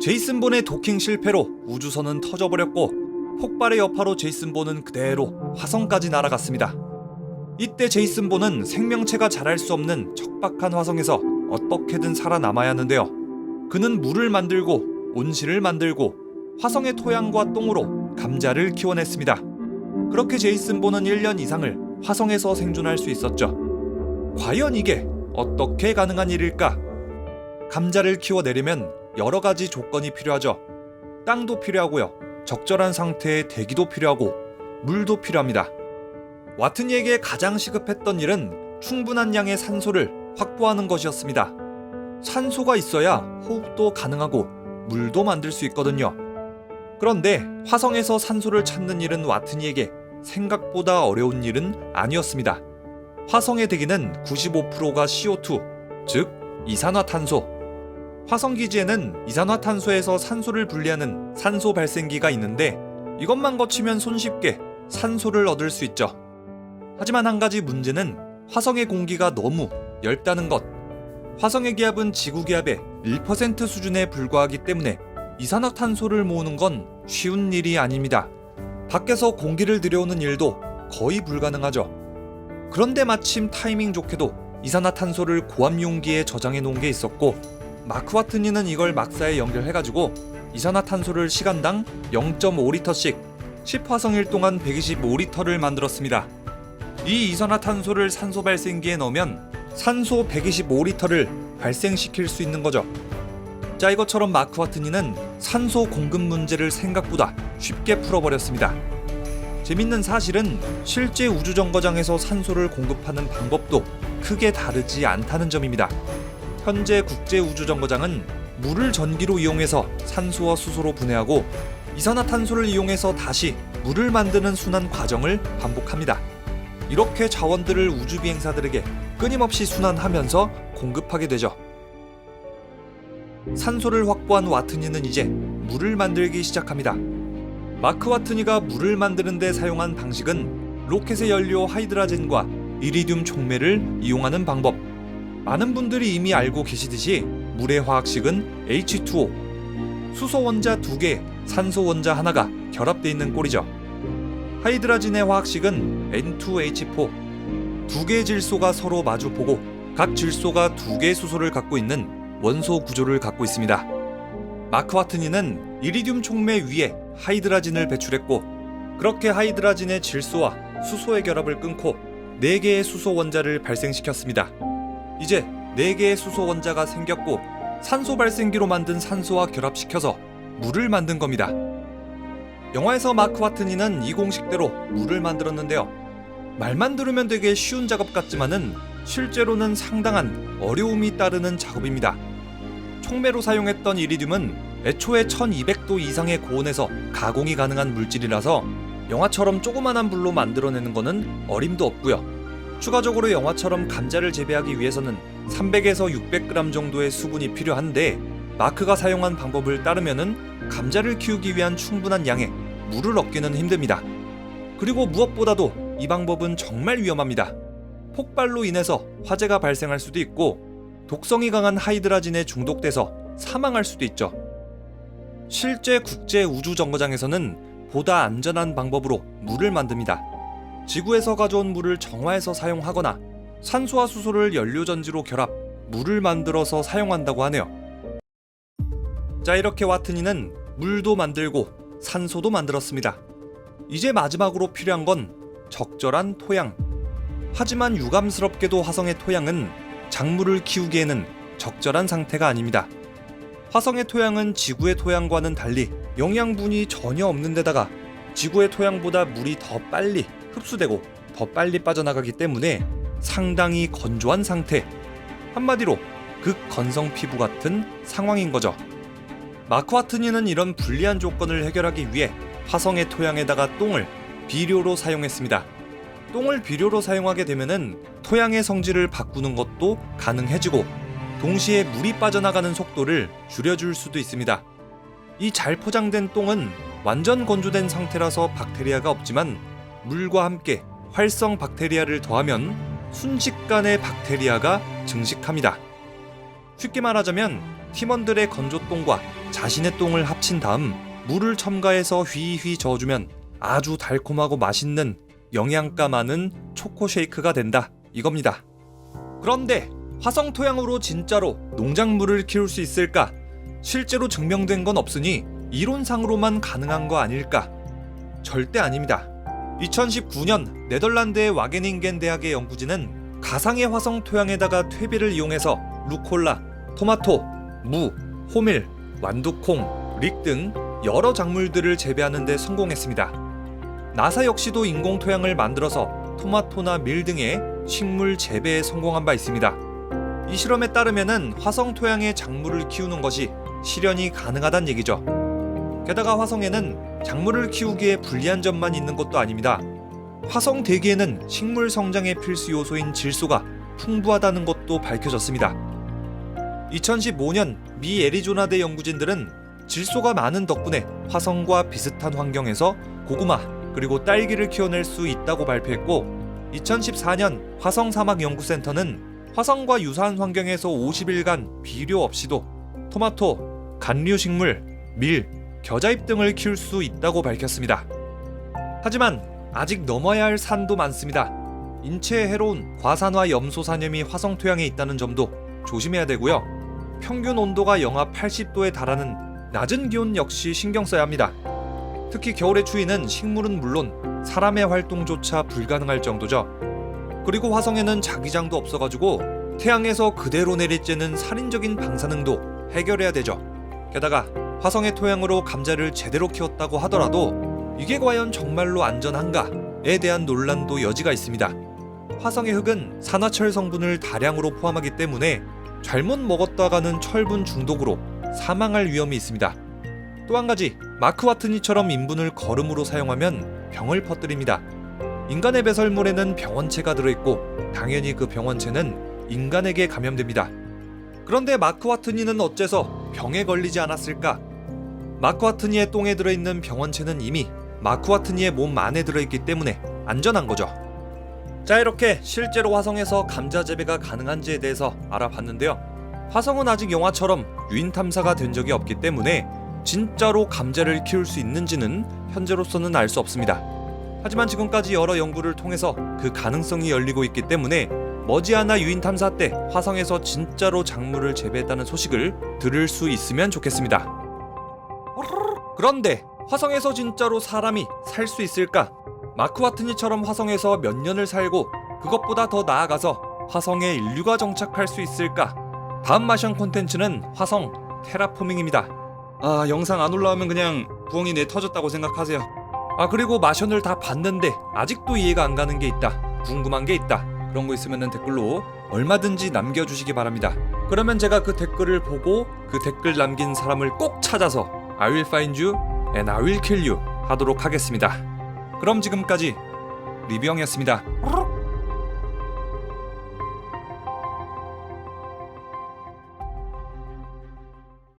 제이슨 본의 도킹 실패로 우주선은 터져버렸고 폭발의 여파로 제이슨 본은 그대로 화성까지 날아갔습니다. 이때 제이슨 본은 생명체가 자랄 수 없는 척박한 화성에서 어떻게든 살아남아야 하는데요. 그는 물을 만들고 온실을 만들고 화성의 토양과 똥으로 감자를 키워냈습니다. 그렇게 제이슨 본은 1년 이상을 화성에서 생존할 수 있었죠. 과연 이게 어떻게 가능한 일일까? 감자를 키워내려면 여러 가지 조건이 필요하죠. 땅도 필요하고요. 적절한 상태의 대기도 필요하고 물도 필요합니다. 와트니에게 가장 시급했던 일은 충분한 양의 산소를 확보하는 것이었습니다. 산소가 있어야 호흡도 가능하고 물도 만들 수 있거든요. 그런데 화성에서 산소를 찾는 일은 와트니에게 생각보다 어려운 일은 아니었습니다. 화성의 대기는 95%가 CO2, 즉 이산화탄소. 화성 기지에는 이산화탄소에서 산소를 분리하는 산소 발생기가 있는데 이것만 거치면 손쉽게 산소를 얻을 수 있죠. 하지만 한 가지 문제는 화성의 공기가 너무 얇다는 것. 화성의 기압은 지구 기압의 1% 수준에 불과하기 때문에 이산화탄소를 모으는 건 쉬운 일이 아닙니다. 밖에서 공기를 들여오는 일도 거의 불가능하죠. 그런데 마침 타이밍 좋게도 이산화탄소를 고압 용기에 저장해 놓은 게 있었고 마크 와트니는 이걸 막사에 연결해가지고 이산화탄소를 시간당 0.5리터씩 10화성일 동안 125리터를 만들었습니다. 이 이산화탄소를 산소 발생기에 넣으면 산소 125리터를 발생시킬 수 있는 거죠. 자, 이것처럼 마크 와트니는 산소 공급 문제를 생각보다 쉽게 풀어버렸습니다. 재밌는 사실은 실제 우주정거장에서 산소를 공급하는 방법도 크게 다르지 않다는 점입니다. 현재 국제우주정거장은 물을 전기로 이용해서 산소와 수소로 분해하고 이산화탄소를 이용해서 다시 물을 만드는 순환 과정을 반복합니다. 이렇게 자원들을 우주비행사들에게 끊임없이 순환하면서 공급하게 되죠. 산소를 확보한 와트니는 이제 물을 만들기 시작합니다. 마크 와트니가 물을 만드는 데 사용한 방식은 로켓의 연료 하이드라젠과 이리듐 촉매를 이용하는 방법. 많은 분들이 이미 알고 계시듯이 물의 화학식은 H2O, 수소 원자 2개, 산소 원자 하나가 결합되어 있는 꼴이죠. 하이드라진의 화학식은 N2H4, 두 개의 질소가 서로 마주보고 각 질소가 두 개의 수소를 갖고 있는 원소 구조를 갖고 있습니다. 마크 와트니는 이리듐 촉매 위에 하이드라진을 배출했고 그렇게 하이드라진의 질소와 수소의 결합을 끊고 4개의 수소 원자를 발생시켰습니다. 이제 4개의 수소 원자가 생겼고 산소 발생기로 만든 산소와 결합시켜서 물을 만든 겁니다. 영화에서 마크 와트니는 이 공식대로 물을 만들었는데요. 말만 들으면 되게 쉬운 작업 같지만은 실제로는 상당한 어려움이 따르는 작업입니다. 촉매로 사용했던 이리듐은 애초에 1200도 이상의 고온에서 가공이 가능한 물질이라서 영화처럼 조그만한 불로 만들어내는 거는 어림도 없고요. 추가적으로 영화처럼 감자를 재배하기 위해서는 300에서 600g 정도의 수분이 필요한데 마크가 사용한 방법을 따르면은 감자를 키우기 위한 충분한 양의 물을 얻기는 힘듭니다. 그리고 무엇보다도 이 방법은 정말 위험합니다. 폭발로 인해서 화재가 발생할 수도 있고 독성이 강한 하이드라진에 중독돼서 사망할 수도 있죠. 실제 국제 우주정거장에서는 보다 안전한 방법으로 물을 만듭니다. 지구에서 가져온 물을 정화해서 사용하거나 산소와 수소를 연료전지로 결합, 물을 만들어서 사용한다고 하네요. 자, 이렇게 와트니는 물도 만들고 산소도 만들었습니다. 이제 마지막으로 필요한 건 적절한 토양. 하지만 유감스럽게도 화성의 토양은 작물을 키우기에는 적절한 상태가 아닙니다. 화성의 토양은 지구의 토양과는 달리 영양분이 전혀 없는 데다가 지구의 토양보다 물이 더 빨리 흡수되고 더 빨리 빠져나가기 때문에 상당히 건조한 상태. 한마디로 극건성 피부 같은 상황인 거죠. 마크 와트니는 이런 불리한 조건을 해결하기 위해 화성의 토양에다가 똥을 비료로 사용했습니다. 똥을 비료로 사용하게 되면은 토양의 성질을 바꾸는 것도 가능해지고 동시에 물이 빠져나가는 속도를 줄여줄 수도 있습니다. 이 잘 포장된 똥은 완전 건조된 상태라서 박테리아가 없지만 물과 함께 활성 박테리아를 더하면 순식간에 박테리아가 증식합니다. 쉽게 말하자면 팀원들의 건조똥과 자신의 똥을 합친 다음 물을 첨가해서 휘휘 저어주면 아주 달콤하고 맛있는 영양가 많은 초코 쉐이크가 된다 이겁니다. 그런데 화성 토양으로 진짜로 농작물을 키울 수 있을까? 실제로 증명된 건 없으니 이론상으로만 가능한 거 아닐까? 절대 아닙니다. 2019년 네덜란드의 와게닝겐 대학의 연구진은 가상의 화성 토양에다가 퇴비를 이용해서 루콜라, 토마토, 무, 호밀, 완두콩, 릭 등 여러 작물들을 재배하는 데 성공했습니다. 나사 역시도 인공 토양을 만들어서 토마토나 밀 등의 식물 재배에 성공한 바 있습니다. 이 실험에 따르면은 화성 토양에 작물을 키우는 것이 실현이 가능하다는 얘기죠. 게다가 화성에는 작물을 키우기에 불리한 점만 있는 것도 아닙니다. 화성 대기에는 식물 성장의 필수 요소인 질소가 풍부하다는 것도 밝혀졌습니다. 2015년 미 애리조나대 연구진들은 질소가 많은 덕분에 화성과 비슷한 환경에서 고구마 그리고 딸기를 키워낼 수 있다고 발표했고, 2014년 화성사막연구센터는 화성과 유사한 환경에서 50일간 비료 없이도 토마토, 간류식물, 밀, 겨자잎 등을 키울 수 있다고 밝혔습니다. 하지만 아직 넘어야 할 산도 많습니다. 인체에 해로운 과산화 염소산염이 화성 토양에 있다는 점도 조심해야 되고요. 평균 온도가 영하 80도에 달하는 낮은 기온 역시 신경 써야 합니다. 특히 겨울의 추위는 식물은 물론 사람의 활동조차 불가능할 정도죠. 그리고 화성에는 자기장도 없어가지고 태양에서 그대로 내리쬐는 살인적인 방사능도 해결해야 되죠. 게다가 화성의 토양으로 감자를 제대로 키웠다고 하더라도 이게 과연 정말로 안전한가에 대한 논란도 여지가 있습니다. 화성의 흙은 산화철 성분을 다량으로 포함하기 때문에 잘못 먹었다가는 철분 중독으로 사망할 위험이 있습니다. 또 한 가지, 마크 와트니처럼 인분을 거름으로 사용하면 병을 퍼뜨립니다. 인간의 배설물에는 병원체가 들어있고 당연히 그 병원체는 인간에게 감염됩니다. 그런데 마크 와트니는 어째서 병에 걸리지 않았을까? 마크 와트니의 똥에 들어있는 병원체는 이미 마크 와트니의 몸 안에 들어있기 때문에 안전한 거죠. 자, 이렇게 실제로 화성에서 감자 재배가 가능한지에 대해서 알아봤는데요. 화성은 아직 영화처럼 유인 탐사가 된 적이 없기 때문에 진짜로 감자를 키울 수 있는지는 현재로서는 알 수 없습니다. 하지만 지금까지 여러 연구를 통해서 그 가능성이 열리고 있기 때문에 머지않아 유인 탐사 때 화성에서 진짜로 작물을 재배했다는 소식을 들을 수 있으면 좋겠습니다. 그런데 화성에서 진짜로 사람이 살 수 있을까? 마크 와트니처럼 화성에서 몇 년을 살고 그것보다 더 나아가서 화성에 인류가 정착할 수 있을까? 다음 마션 콘텐츠는 화성 테라포밍입니다. 영상 안 올라오면 그냥 부엉이 내 터졌다고 생각하세요. 그리고 마션을 다 봤는데 아직도 이해가 안 가는 게 있다, 궁금한 게 있다, 그런 거 있으면 댓글로 얼마든지 남겨주시기 바랍니다. 그러면 제가 그 댓글을 보고 그 댓글 남긴 사람을 꼭 찾아서 I will find you and I will kill you 하도록 하겠습니다. 그럼 지금까지 리뷰형이었습니다.